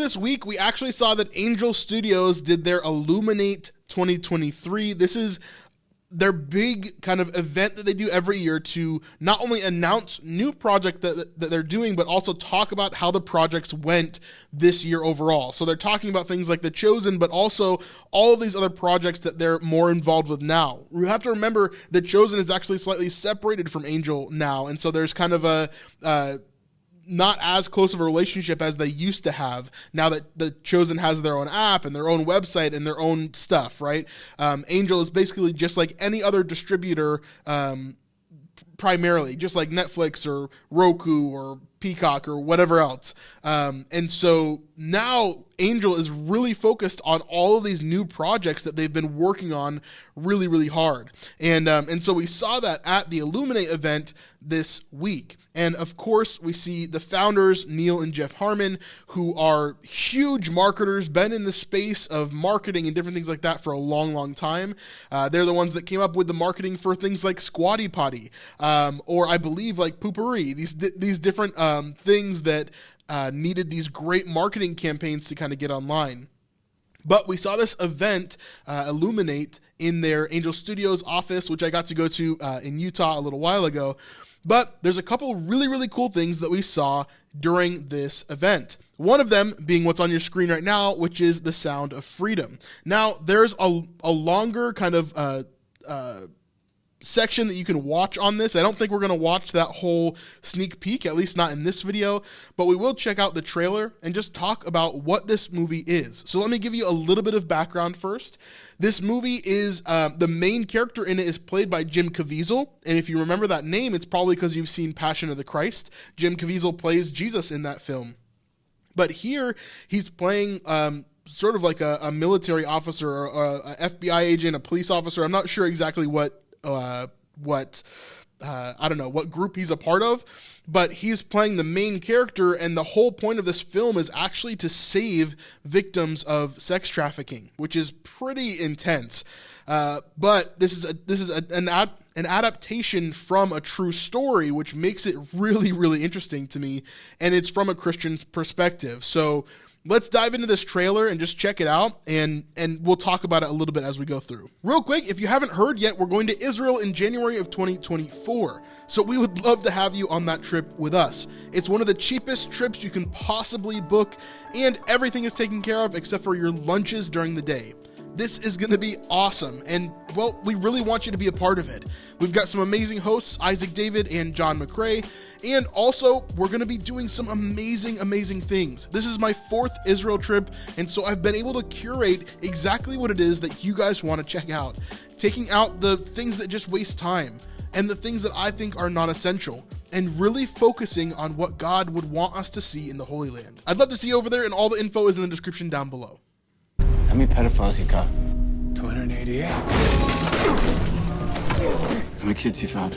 this week, we actually saw that Angel Studios did their Illuminate 2023. This is their big kind of event that they do every year to not only announce new project that they're doing, but also talk about how the projects went this year overall. So they're talking about things like The Chosen, but also all of these other projects that they're more involved with now. We have to remember The Chosen is actually slightly separated from Angel now, and so there's kind of a not as close of a relationship as they used to have now that The Chosen has their own app and their own website and their own stuff, right? Angel is basically just like any other distributor, primarily, just like Netflix or Roku or Peacock or whatever else. And so now Angel is really focused on all of these new projects that they've been working on really, really hard. And so we saw that at the Illuminate event this week. And of course, we see the founders, Neil and Jeff Harmon, who are huge marketers, been in the space of marketing and different things like that for a long, long time. They're the ones that came up with the marketing for things like Squatty Potty, or I believe like Poopery, these different things that needed these great marketing campaigns to kind of get online. But we saw this event Illuminate in their Angel Studios office, which I got to go to in Utah a little while ago. But there's a couple really, really cool things that we saw during this event. One of them being what's on your screen right now, which is the Sound of Freedom. Now, there's a longer kind of section that you can watch on this. I don't think we're going to watch that whole sneak peek, at least not in this video, but we will check out the trailer and just talk about what this movie is. So let me give you a little bit of background first. This movie is, the main character in it is played by Jim Caviezel, and if you remember that name, it's probably because you've seen Passion of the Christ. Jim Caviezel plays Jesus in that film. But here, he's playing sort of like a military officer, or a FBI agent, a police officer. I'm not sure exactly what I don't know what group he's a part of, but he's playing the main character, and the whole point of this film is actually to save victims of sex trafficking, which is pretty intense. But this is an adaptation from a true story, which makes it really, really interesting to me, and it's from a Christian perspective. So let's dive into this trailer and just check it out, and we'll talk about it a little bit as we go through. Real quick, if you haven't heard yet, we're going to Israel in January of 2024, so we would love to have you on that trip with us. It's one of the cheapest trips you can possibly book, and everything is taken care of except for your lunches during the day. This is going to be awesome, and, well, we really want you to be a part of it. We've got some amazing hosts, Isaac David and John McCrae, and also, we're going to be doing some amazing, amazing things. This is my 4th Israel trip, and so I've been able to curate exactly what it is that you guys want to check out, taking out the things that just waste time, and the things that I think are non-essential, and really focusing on what God would want us to see in the Holy Land. I'd love to see you over there, and all the info is in the description down below. How many pedophiles you got? 288. How many kids you found?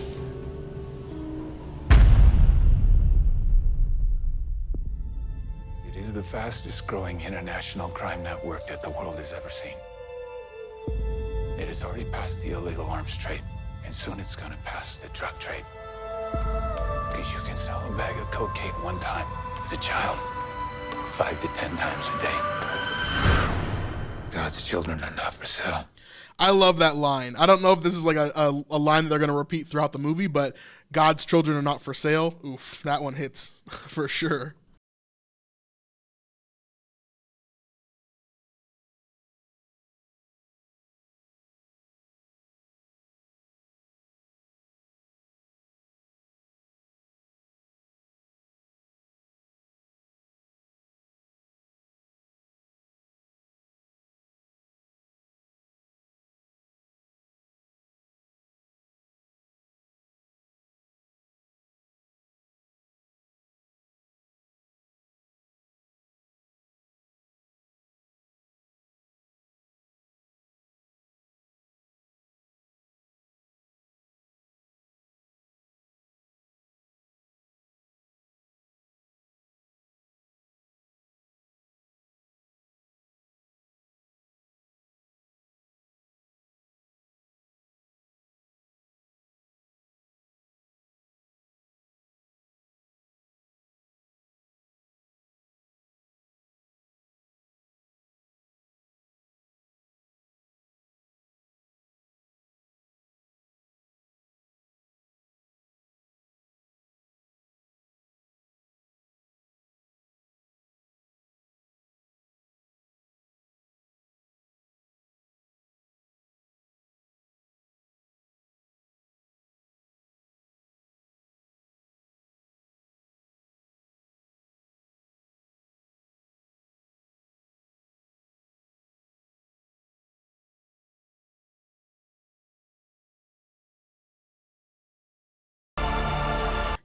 It is the fastest growing international crime network that the world has ever seen. It has already passed the illegal arms trade, and soon it's going to pass the drug trade. Because you can sell a bag of cocaine one time to a child 5 to 10 times a day. God's children are not for sale. I love that line. I don't know if this is like a line that they're going to repeat throughout the movie, but God's children are not for sale. Oof, that one hits for sure.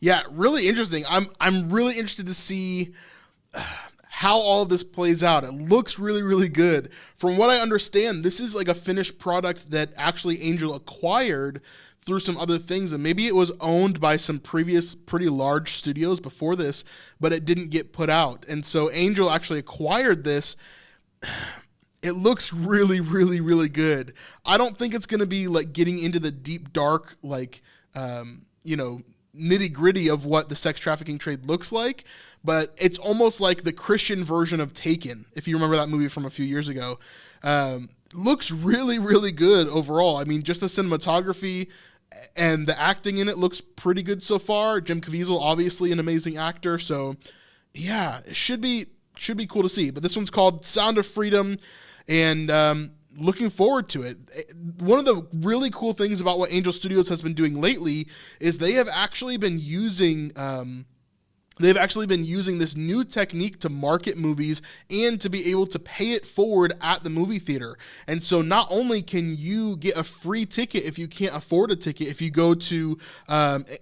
Yeah, really interesting. I'm really interested to see how all of this plays out. It looks really, really good. From what I understand, this is like a finished product that actually Angel acquired through some other things, and maybe it was owned by some previous pretty large studios before this, but it didn't get put out. And so Angel actually acquired this. It looks really, really, really good. I don't think it's going to be like getting into the deep, dark, like, nitty gritty of what the sex trafficking trade looks like, but it's almost like the Christian version of Taken, if you remember that movie from a few years ago. Looks really, really good overall. I mean, just the cinematography and the acting in it looks pretty good so far. Jim Caviezel, obviously an amazing actor, so yeah, it should be cool to see. But this one's called Sound of Freedom, and looking forward to it. One of the really cool things about what Angel Studios has been doing lately is they have actually been using this new technique to market movies and to be able to pay it forward at the movie theater. And so not only can you get a free ticket if you can't afford a ticket, if you go to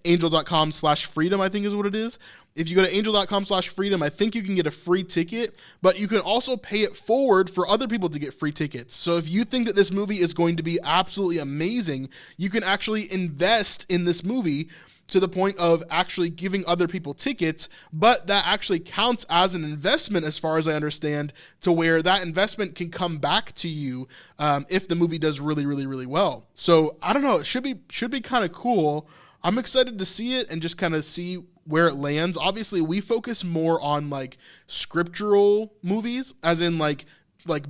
angel.com/freedom, I think is what it is. If you go to angel.com/freedom, I think you can get a free ticket, but you can also pay it forward for other people to get free tickets. So if you think that this movie is going to be absolutely amazing, you can actually invest in this movie to the point of actually giving other people tickets, but that actually counts as an investment, as far as I understand, to where that investment can come back to you if the movie does really, really, really well. So I don't know, it should be kind of cool. I'm excited to see it and just kind of see where it lands. Obviously, we focus more on like scriptural movies, as in like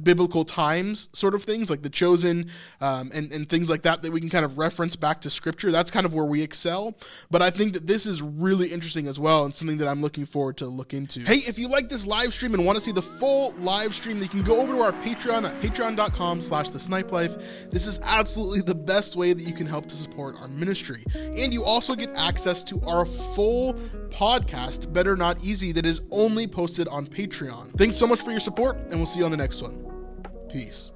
biblical times sort of things, like The Chosen, and things like that we can kind of reference back to scripture. That's kind of where we excel. But I think that this is really interesting as well, and something that I'm looking forward to look into. Hey, if you like this live stream and want to see the full live stream, you can go over to our Patreon at patreon.com/thesnipelife. This is absolutely the best way that you can help to support our ministry. And you also get access to our full podcast, Better Not Easy, that is only posted on Patreon. Thanks so much for your support, and we'll see you on the next one. Peace.